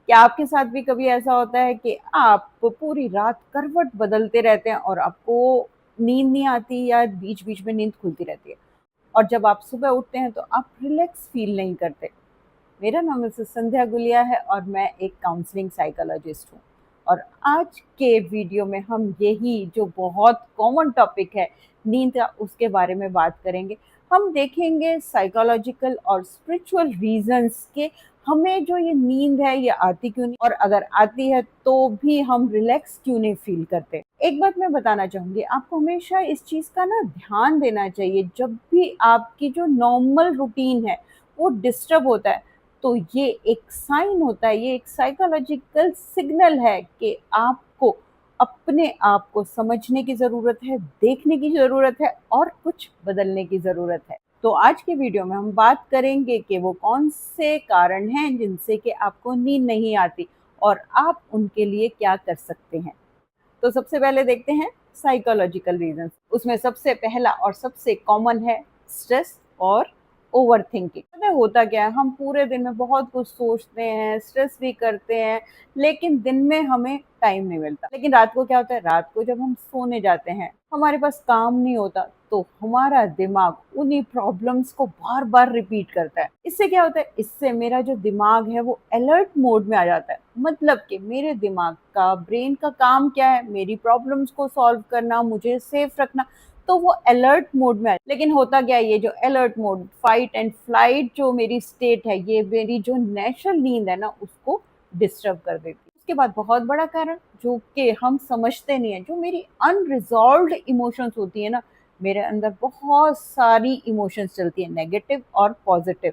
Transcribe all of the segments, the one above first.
क्या आपके साथ भी कभी ऐसा होता है कि आप पूरी रात करवट बदलते रहते हैं और आपको नींद नहीं आती या बीच-बीच में नींद खुलती रहती है? और जब आप सुबह उठते हैं तो आप रिलैक्स फ़ील नहीं करते? मेरा नाम मिसेस संध्या गुलिया है और मैं एक काउंसलिंग साइकोलॉजिस्ट हूँ। और आज के वीडियो में हम यही जो बहुत कॉमन टॉपिक है नींद का, उसके बारे में बात करेंगे। हम देखेंगे साइकोलॉजिकल और स्पिरिचुअल रीजंस के हमें जो ये नींद है ये आती क्यों नहीं, और अगर आती है तो भी हम रिलैक्स क्यों नहीं फील करते। एक बात मैं बताना चाहूंगी, आपको हमेशा इस चीज का ना ध्यान देना चाहिए। जब भी आपकी जो नॉर्मल रूटीन है वो डिस्टर्ब होता है तो ये एक साइन होता है, ये एक साइकोलॉजिकल सिग्नल है कि आपको अपने आप को समझने की ज़रूरत है, देखने की ज़रूरत है और कुछ बदलने की ज़रूरत है। तो आज के वीडियो में हम बात करेंगे कि वो कौन से कारण हैं जिनसे कि आपको नींद नहीं आती और आप उनके लिए क्या कर सकते हैं। तो सबसे पहले देखते हैं साइकोलॉजिकल रीजंस। उसमें सबसे पहला और सबसे कॉमन है स्ट्रेस और ओवरथिंकिंग। पता है होता क्या है, हम पूरे दिन में बहुत कुछ सोचते हैं, स्ट्रेस भी करते हैं, लेकिन दिन में हमें टाइम नहीं मिलता। लेकिन रात को क्या होता है, रात को जब हम सोने जाते हैं, हमारे पास काम नहीं होता, तो हमारा दिमाग उन्हीं प्रॉब्लम्स को बार बार रिपीट करता है। इससे क्या होता है, इससे मेरा जो दिमाग है वो अलर्ट मोड में आ जाता है। मतलब कि मेरे दिमाग का, ब्रेन का काम क्या है, मेरी प्रॉब्लम्स को सॉल्व करना, मुझे सेफ रखना, तो वो अलर्ट मोड में है। लेकिन होता क्या है, ये जो alert mode, fight and flight जो मेरी स्टेट है, ये मेरी जो नेचुरल नींद है ना, उसको डिस्टर्ब कर देती है। उसके बाद बहुत बड़ा कारण जो कि हम समझते नहीं है, जो मेरी अनरिजॉल्व्ड इमोशंस होती है ना, मेरे अंदर बहुत सारी इमोशंस चलती है, नेगेटिव और पॉजिटिव,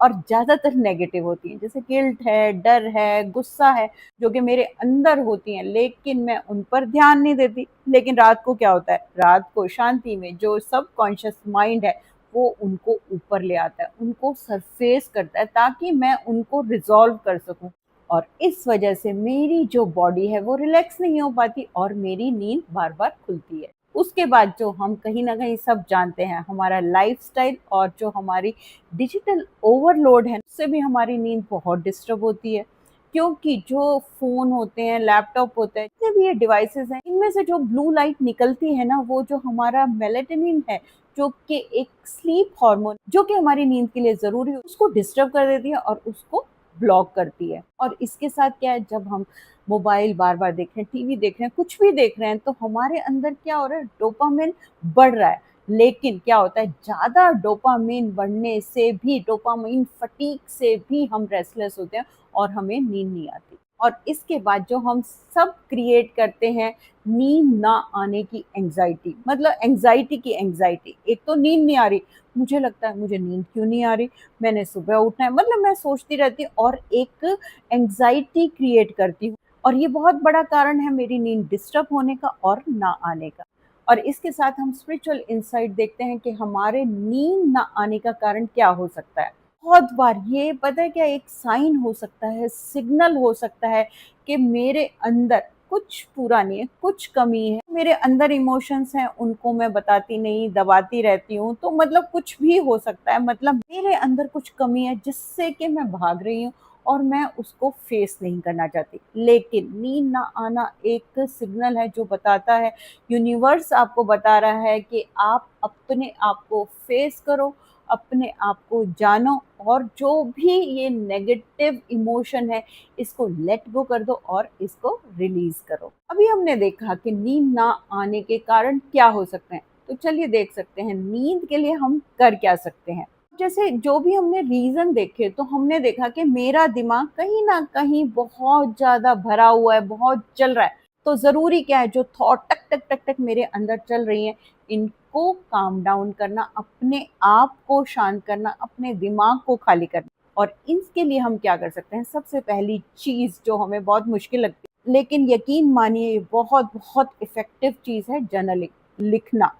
और ज्यादातर नेगेटिव होती हैं। जैसे गिल्ट है, डर है, गुस्सा है, जो कि मेरे अंदर होती हैं, लेकिन मैं उन पर ध्यान नहीं देती। लेकिन रात को क्या होता है, रात को शांति में जो सबकॉन्शियस माइंड है वो उनको ऊपर ले आता है, उनको सरफेस करता है, ताकि मैं उनको रिजॉल्व कर सकूं। और इस वजह से मेरी जो बॉडी है वो रिलैक्स नहीं हो पाती और मेरी नींद बार बार खुलती है। उसके बाद जो हम कहीं ना कहीं सब जानते हैं, हमारा लाइफस्टाइल और जो हमारी डिजिटल ओवरलोड है, उससे भी हमारी नींद बहुत डिस्टर्ब होती है। क्योंकि जो फ़ोन होते हैं, लैपटॉप होते हैं, जितने भी ये डिवाइसेज़ हैं, इनमें से जो ब्लू लाइट निकलती है ना, वो जो हमारा मेलाटोनिन है, जो कि एक स्लीप हार्मोन, जो कि हमारी नींद के लिए ज़रूरी है, उसको डिस्टर्ब कर देती है और उसको ब्लॉक करती है। और इसके साथ क्या है, जब हम मोबाइल बार-बार देख रहे हैं, टीवी देख रहे हैं, कुछ भी देख रहे हैं, तो हमारे अंदर क्या हो रहा है, डोपामाइन बढ़ रहा है। लेकिन क्या होता है, ज़्यादा डोपामाइन बढ़ने से भी, डोपामाइन फटीग से भी हम रेस्टलेस होते हैं और हमें नींद नहीं आती। और इसके बाद जो हम सब क्रिएट करते हैं, नींद ना आने की एंग्जाइटी, मतलब एंग्जाइटी की एंग्जाइटी। एक तो नींद नहीं आ रही, मुझे लगता है मुझे नींद क्यों नहीं आ रही, मैंने सुबह उठना है, मतलब मैं सोचती रहती हूँ और एक एंग्जाइटी क्रिएट करती हूँ। और ये बहुत बड़ा कारण है मेरी नींद डिस्टर्ब होने का और ना आने का। और इसके साथ हम स्पिरिचुअल इंसाइट देखते हैं कि हमारे नींद ना आने का कारण क्या हो सकता है। बहुत बार ये पता है क्या, एक साइन हो सकता है, सिग्नल हो सकता है कि मेरे अंदर कुछ पूरा नहीं है, कुछ कमी है। मेरे अंदर इमोशंस हैं, उनको मैं बताती नहीं, दबाती रहती हूँ, तो मतलब कुछ भी हो सकता है। मतलब मेरे अंदर कुछ कमी है जिससे कि मैं भाग रही हूँ और मैं उसको फेस नहीं करना चाहती। लेकिन नींद ना आना एक सिग्नल है जो बताता है, यूनिवर्स आपको बता रहा है कि आप अपने आप को फेस करो, अपने आप को जानो, और जो भी ये नेगेटिव इमोशन है इसको लेट गो कर दो और इसको रिलीज करो। अभी हमने देखा कि नींद ना आने के कारण क्या हो सकते हैं, तो चलिए देख सकते हैं नींद के लिए हम कर क्या सकते हैं। जैसे जो भी हमने रीजन देखे, तो हमने देखा कि मेरा दिमाग कहीं ना कहीं बहुत ज्यादा भरा हुआ है, बहुत चल रहा है। तो ज़रूरी क्या है, जो थॉट टक टक टक टक मेरे अंदर चल रही हैं, इनको काम डाउन करना, अपने आप को शांत करना, अपने दिमाग को खाली करना। और इसके लिए हम क्या कर सकते हैं, सबसे पहली चीज़ जो हमें बहुत मुश्किल लगती है, लेकिन यकीन मानिए ये बहुत बहुत इफ़ेक्टिव चीज़ है, जर्नलिंग, लिखना।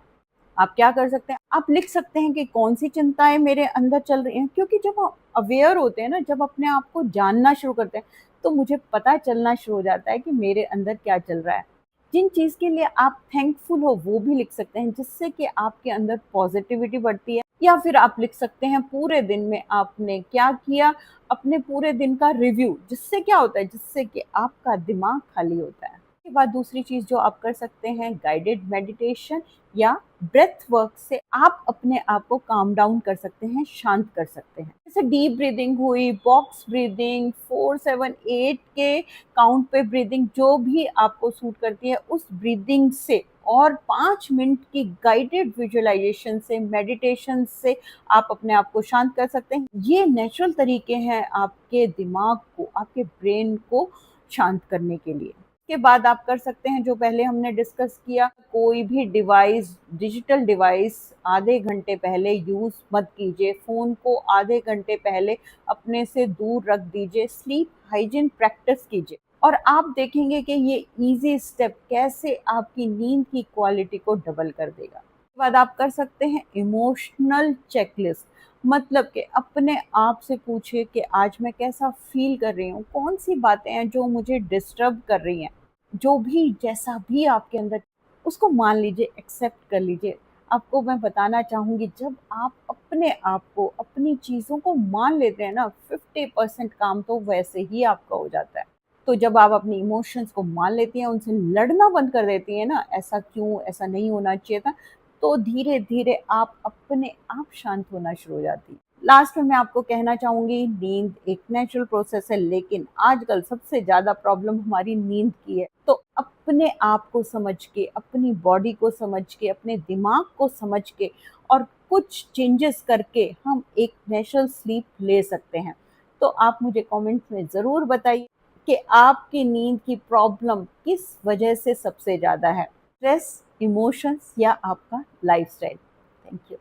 आप क्या कर सकते हैं, आप लिख सकते हैं कि कौन सी चिंताएं मेरे अंदर चल रही हैं। क्योंकि जब हम अवेयर होते हैं ना, जब अपने आप को जानना शुरू करते हैं, तो मुझे पता चलना शुरू हो जाता है कि मेरे अंदर क्या चल रहा है। जिन चीज़ के लिए आप थैंकफुल हो वो भी लिख सकते हैं, जिससे कि आपके अंदर पॉजिटिविटी बढ़ती है। या फिर आप लिख सकते हैं पूरे दिन में आपने क्या किया, अपने पूरे दिन का रिव्यू, जिससे क्या होता है, जिससे कि आपका दिमाग खाली होता है। उसके बाद दूसरी चीज़ जो आप कर सकते हैं, गाइडेड मेडिटेशन या ब्रेथ वर्क से आप अपने आप को काम डाउन कर सकते हैं, शांत कर सकते हैं। जैसे डीप ब्रीदिंग हुई, बॉक्स ब्रीदिंग, 4-7-8 के काउंट पे ब्रीदिंग, जो भी आपको सूट करती है उस ब्रीदिंग से और 5 मिनट की गाइडेड विजुअलाइजेशन से, मेडिटेशन से आप अपने आप को शांत कर सकते हैं। ये नेचुरल तरीके हैं आपके दिमाग को, आपके ब्रेन को शांत करने के लिए। के बाद आप कर सकते हैं जो पहले हमने डिस्कस किया, कोई भी डिवाइस, डिजिटल डिवाइस आधे घंटे पहले यूज़ मत कीजिए, फ़ोन को आधे घंटे पहले अपने से दूर रख दीजिए, स्लीप हाइजीन प्रैक्टिस कीजिए और आप देखेंगे कि ये ईज़ी स्टेप कैसे आपकी नींद की क्वालिटी को डबल कर देगा। उसके बाद आप कर सकते हैं इमोशनल चेकलिस्ट, मतलब कि अपने आप से पूछिए कि आज मैं कैसा फ़ील कर रही हूँ, कौन-सी बातें हैं जो मुझे डिस्टर्ब कर रही हैं। जो भी जैसा भी आपके अंदर, उसको मान लीजिए, एक्सेप्ट कर लीजिए। आपको मैं बताना चाहूँगी, जब आप अपने आप को, अपनी चीज़ों को मान लेते हैं ना, 50% काम तो वैसे ही आपका हो जाता है। तो जब आप अपनी इमोशंस को मान लेती हैं, उनसे लड़ना बंद कर देती हैं ना, ऐसा क्यों, ऐसा नहीं होना चाहिए था, तो धीरे-धीरे आप अपने आप शांत होना शुरू हो जाती हैं। लास्ट में मैं आपको कहना चाहूँगी, नींद एक नेचुरल प्रोसेस है, लेकिन आजकल सबसे ज़्यादा प्रॉब्लम हमारी नींद की है। तो अपने आप को समझ के, अपनी बॉडी को समझ के, अपने दिमाग को समझ के और कुछ चेंजेस करके हम एक नेचुरल स्लीप ले सकते हैं। तो आप मुझे कमेंट्स में ज़रूर बताइए कि आपकी नींद की प्रॉब्लम किस वजह से सबसे ज़्यादा है? स्ट्रेस, इमोशंस या आपका लाइफ़स्टाइल? Thank you.